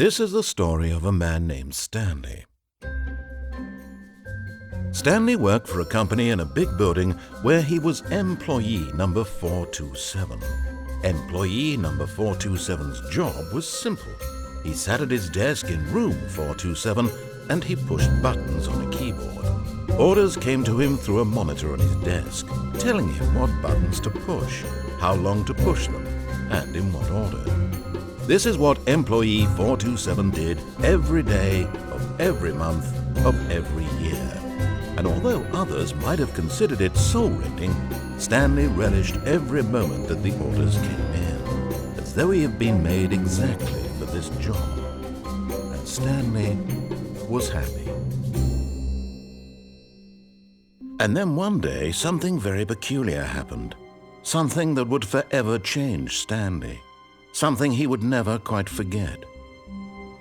This is the story of a man named Stanley. Stanley worked for a company in a big building where he was employee number 427. Employee number 427's job was simple. He sat at his desk in room 427 and he pushed buttons on a keyboard. Orders came to him through a monitor on his desk, telling him what buttons to push, how long to push them, and in what order. This is what employee 427 did every day of every month of every year. And although others might have considered it soul-rending, Stanley relished every moment that the orders came in, as though he had been made exactly for this job. And Stanley was happy. And then one day, something very peculiar happened. Something that would forever change Stanley. Something he would never quite forget.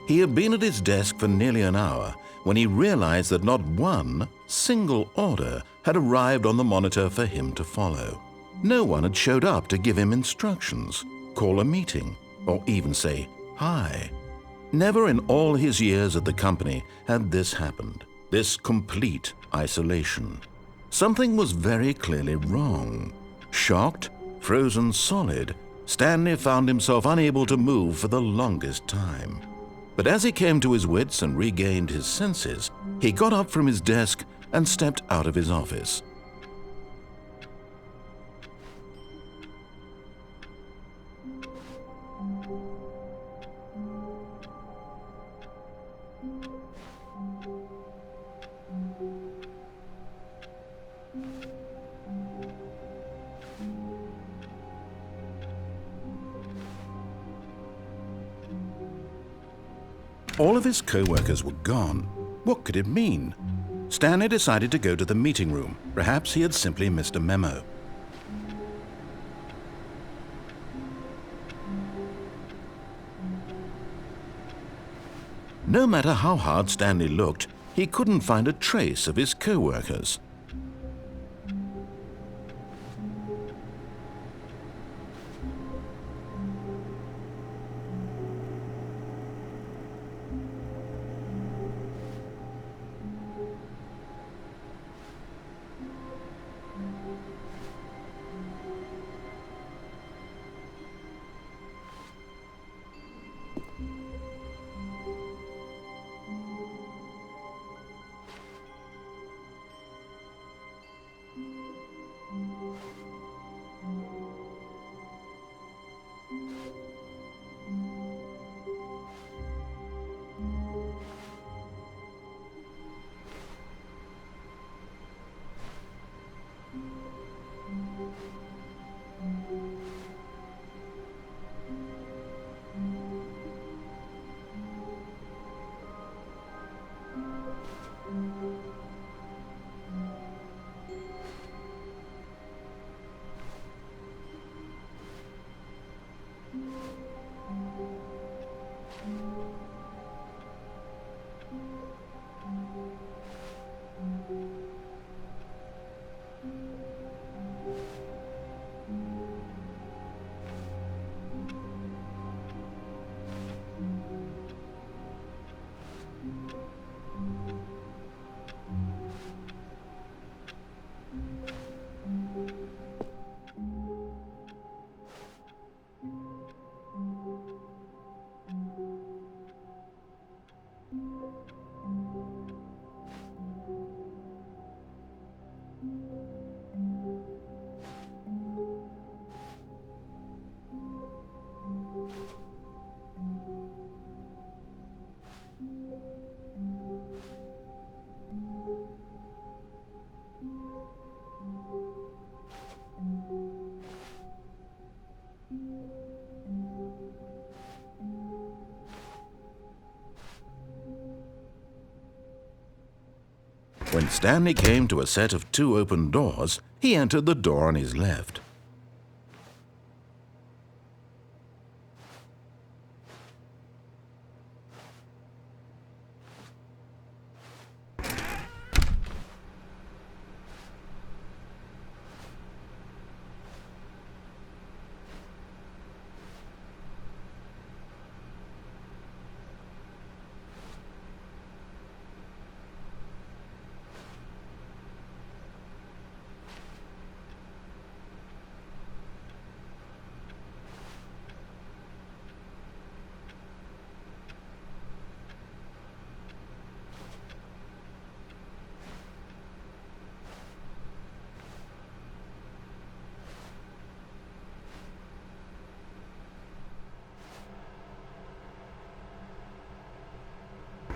He had been at his desk for nearly an hour when he realized that not one single order had arrived on the monitor for him to follow. No one had showed up to give him instructions, call a meeting, or even say hi. Never in all his years at the company had this happened, this complete isolation. Something was very clearly wrong. Shocked, frozen solid, Stanley found himself unable to move for the longest time. But as he came to his wits and regained his senses, he got up from his desk and stepped out of his office. All of his co-workers were gone. What could it mean? Stanley decided to go to the meeting room. Perhaps he had simply missed a memo. No matter how hard Stanley looked, he couldn't find a trace of his co-workers. When Stanley came to a set of 2 open doors, he entered the door on his left.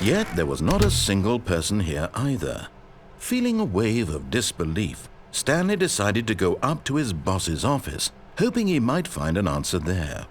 Yet there was not a single person here either. Feeling a wave of disbelief, Stanley decided to go up to his boss's office, hoping he might find an answer there.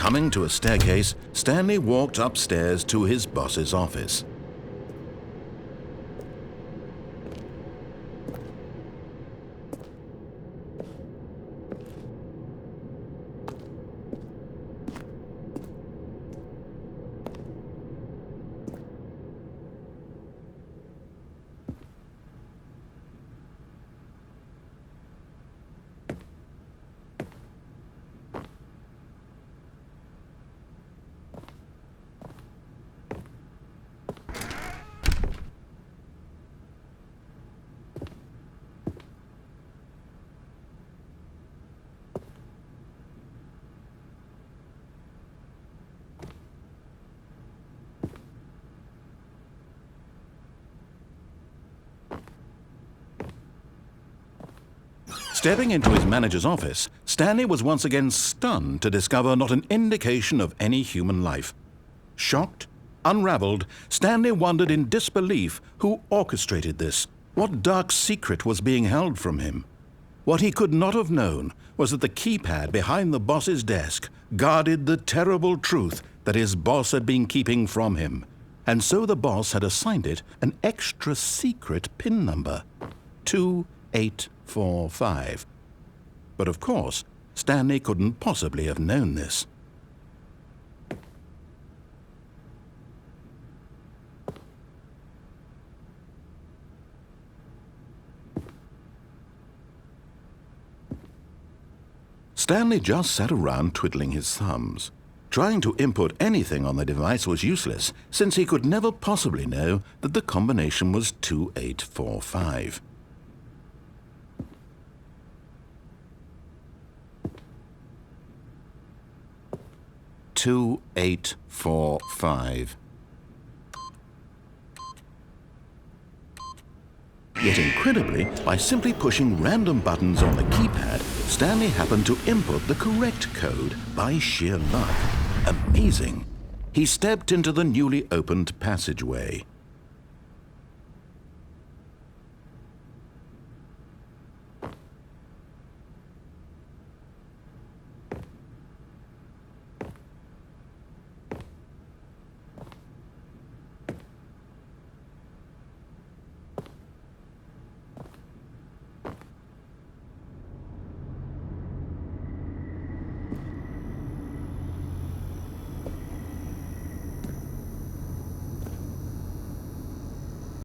Coming to a staircase, Stanley walked upstairs to his boss's office. Stepping into his manager's office, Stanley was once again stunned to discover not an indication of any human life. Shocked, unraveled, Stanley wondered in disbelief who orchestrated this, what dark secret was being held from him. What he could not have known was that the keypad behind the boss's desk guarded the terrible truth that his boss had been keeping from him, and so the boss had assigned it an extra secret PIN number, 2845. But of course, Stanley couldn't possibly have known this. Stanley just sat around twiddling his thumbs. Trying to input anything on the device was useless, since he could never possibly know that the combination was 2845. Yet incredibly, by simply pushing random buttons on the keypad, Stanley happened to input the correct code by sheer luck. Amazing! He stepped into the newly opened passageway.